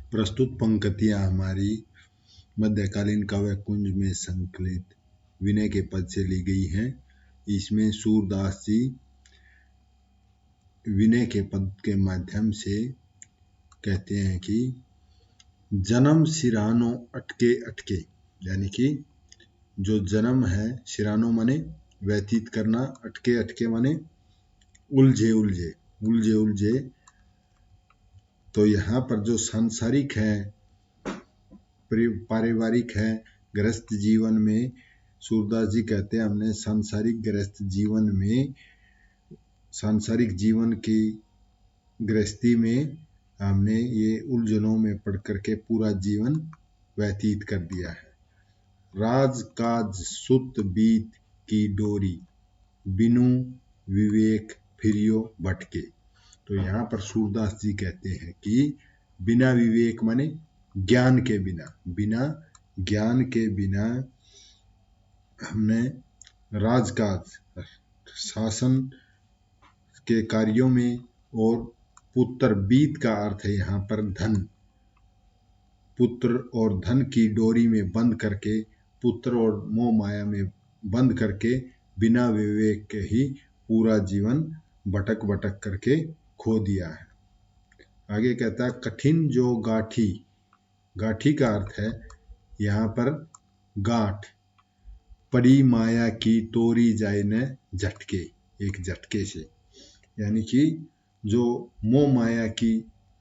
प्रस्तुत पंक्तियां हमारी मध्यकालीन काव्य कुंज में संकलित विनय के पद से ली गई हैं। इसमें सूरदास जी विनय के पद के माध्यम से कहते हैं कि जन्म सिरानो अटके अटके, यानी कि जो जन्म है, सिरानो माने व्यतीत करना, अटके अटके माने उलझे उलझे उलझे उलझे। तो यहाँ पर जो सांसारिक है, पारिवारिक है, गृहस्थ जीवन में, सूरदास जी कहते हैं हमने सांसारिक गृहस्थ जीवन में, सांसारिक जीवन की गृहस्थी में हमने ये उलझनों में पड़ करके पूरा जीवन व्यतीत कर दिया है। राज काज सुत बीत की डोरी, बिनु विवेक फिरियो भटके। तो यहाँ पर सूरदास जी कहते हैं कि बिना विवेक माने ज्ञान के बिना, बिना ज्ञान के बिना हमने राजकाज, शासन के कार्यों में, और पुत्र बीत का अर्थ है यहाँ पर धन, पुत्र और धन की डोरी में बंद करके, पुत्र और मोह माया में बंद करके बिना विवेक के ही पूरा जीवन भटक भटक करके खो दिया है। आगे कहता है कठिन जो गाठी, गाठी का अर्थ है यहाँ पर गांठ, पड़ी माया की तोरी जाए न झटके, एक झटके से, यानी कि जो मोह माया की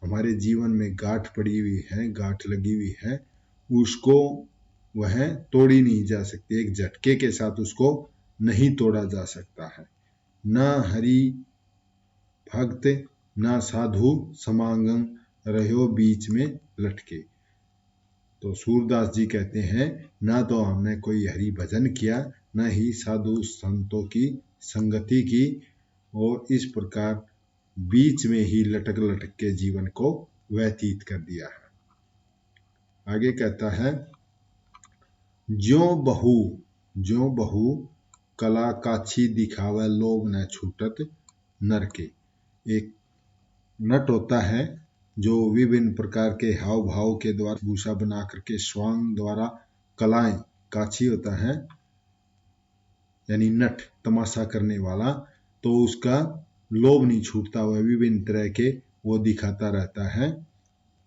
हमारे जीवन में गांठ पड़ी हुई है, गांठ लगी हुई है, उसको वह तोड़ी नहीं जा सकती, एक झटके के साथ उसको नहीं तोड़ा जा सकता है। ना हरि भक्त ना साधु समागम, रहो बीच में लटके। तो सूरदास जी कहते हैं ना तो हमने कोई हरि भजन किया, ना ही साधु संतों की संगति की, और इस प्रकार बीच में ही लटक लटक के जीवन को व्यतीत कर दिया है। आगे कहता है ज्यों बहु कला काछी दिखावे, लोभ न छूटत नर के। एक नट होता है जो विभिन्न प्रकार के हाव भाव के द्वारा भूषा बना करके स्वांग द्वारा कलाएं, काछी होता है यानी नट, तमाशा करने वाला, तो उसका लोभ नहीं छूटता, वह विभिन्न तरह के वो दिखाता रहता है,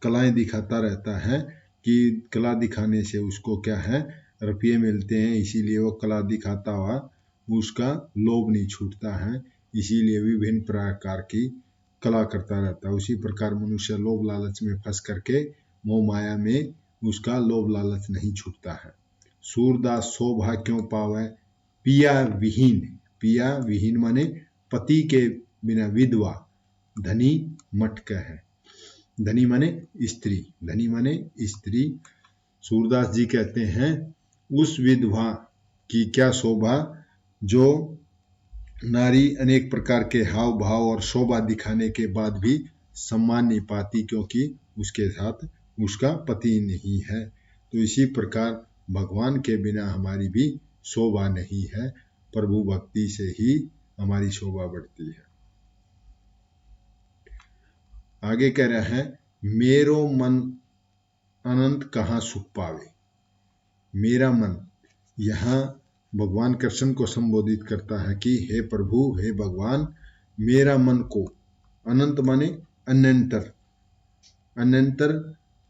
कलाएं दिखाता रहता है कि कला दिखाने से उसको क्या है, रुपये मिलते हैं, इसीलिए वो कला दिखाता हुआ उसका लोभ नहीं छूटता है, इसीलिए विभिन्न प्रकार की कला करता रहता है। उसी प्रकार मनुष्य लोभ लालच में फंस करके मोह माया में उसका लोभ लालच नहीं छूटता है। सूरदास शोभा क्यों पावे पिया विहीन, पिया विहीन माने पति के बिना विधवा, धनी मटक है, धनी माने स्त्री, धनी माने स्त्री। सूरदास जी कहते हैं उस विधवा की क्या शोभा जो नारी अनेक प्रकार के हाव भाव और शोभा दिखाने के बाद भी सम्मान नहीं पाती, क्योंकि उसके साथ उसका पति नहीं है। तो इसी प्रकार भगवान के बिना हमारी भी शोभा नहीं है, प्रभु भक्ति से ही हमारी शोभा बढ़ती है। आगे कह रहा है मेरो मन अनंत कहाँ सुख पावे। मेरा मन यहाँ भगवान कृष्ण को संबोधित करता है कि हे प्रभु, हे भगवान, मेरा मन को, अनंत माने अनंतर, अनंतर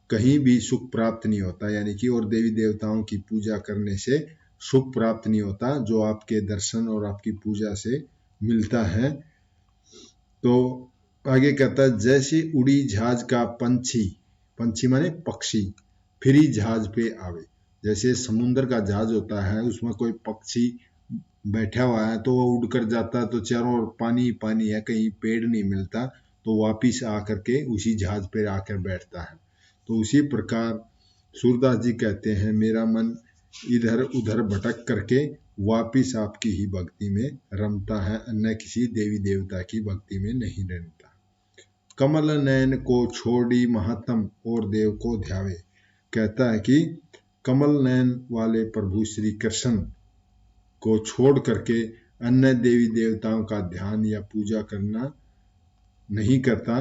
कहीं भी सुख प्राप्त नहीं होता, यानी कि और देवी देवताओं की पूजा करने से सुख प्राप्त नहीं होता, जो आपके दर्शन और आपकी पूजा से मिलता है। तो आगे कहता है जैसे उड़ी जहाज का पंछी, पंछी माने पक्षी, फिरी जहाज पे आवे। जैसे समुद्र का जहाज होता है, उसमें कोई पक्षी बैठा हुआ है तो वो उड़कर जाता है, तो चारों ओर पानी पानी है, कहीं पेड़ नहीं मिलता, तो वापिस आकर के उसी जहाज पे आकर बैठता है। तो उसी प्रकार सूरदास जी कहते हैं मेरा मन इधर उधर भटक करके वापिस आपकी ही भक्ति में रमता है, अन्य किसी देवी देवता की भक्ति में नहीं रमता। कमल नयन को छोड़ी महात्म और देव को ध्यावे। कहता है कि कमल नयन वाले प्रभु श्री कृष्ण को छोड़ करके अन्य देवी देवताओं का ध्यान या पूजा करना नहीं करता,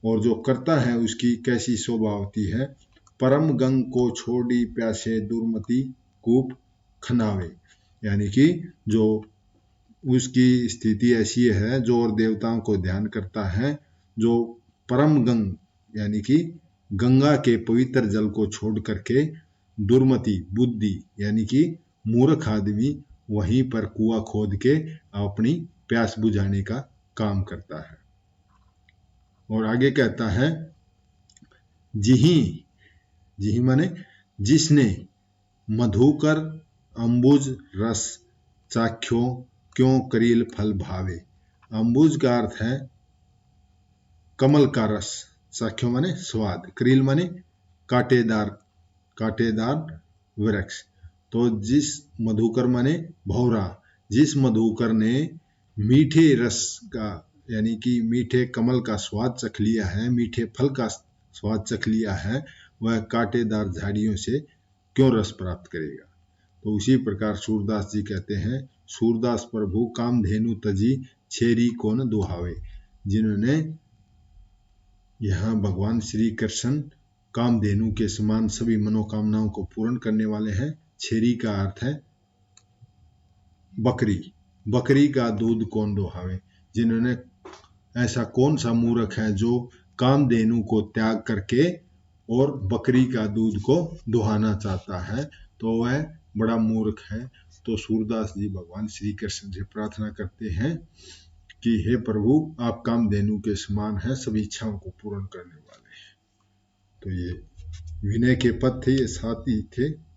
और जो करता है उसकी कैसी शोभा होती है। परम गंग को छोड़ी प्यासे दुर्मति कूप खनावे, यानी कि जो उसकी स्थिति ऐसी है, जो और देवताओं को ध्यान करता है, जो परम गंग यानी कि गंगा के पवित्र जल को छोड़ करके दुर्मति बुद्धि यानी कि मूर्ख आदमी वहीं पर कुआं खोद के अपनी प्यास बुझाने का काम करता है। और आगे कहता है जिही, जिही माने जिसने मधुकर अंबुज रस चाख्यो क्यों करील फल भावे। अंबुज का अर्थ है कमल का रस, चाख्यो माने स्वाद, करील माने कांटेदार, कांटेदार वृक्ष। तो जिस मधुकर माने भौरा, जिस मधुकर ने मीठे रस का यानी कि मीठे कमल का स्वाद चख लिया है, मीठे फल का स्वाद चख लिया है, वह कांटेदार झाड़ियों से क्यों रस प्राप्त करेगा। तो उसी प्रकार सूरदास जी कहते हैं, सूरदास प्रभु कामधेनु तजी छेरी कौन दुहावे। जिन्होंने यहाँ भगवान श्री कृष्ण कामधेनु के समान सभी मनोकामनाओं को पूर्ण करने वाले हैं। छेरी का अर्थ है बकरी, बकरी का दूध कौन दुहावे। जिन्होंने ऐसा कौन सा मूर्ख है जो कामधेनु को त्याग करके और बकरी का दूध को दुहाना चाहता है, तो वह बड़ा मूर्ख है। तो सूरदास जी भगवान श्री कृष्ण से प्रार्थना करते हैं कि हे प्रभु, आप कामधेनु के समान हैं, सभी इच्छाओं को पूर्ण करने वाले हैं। तो ये विनय के पद थे, ये 7 ही थे।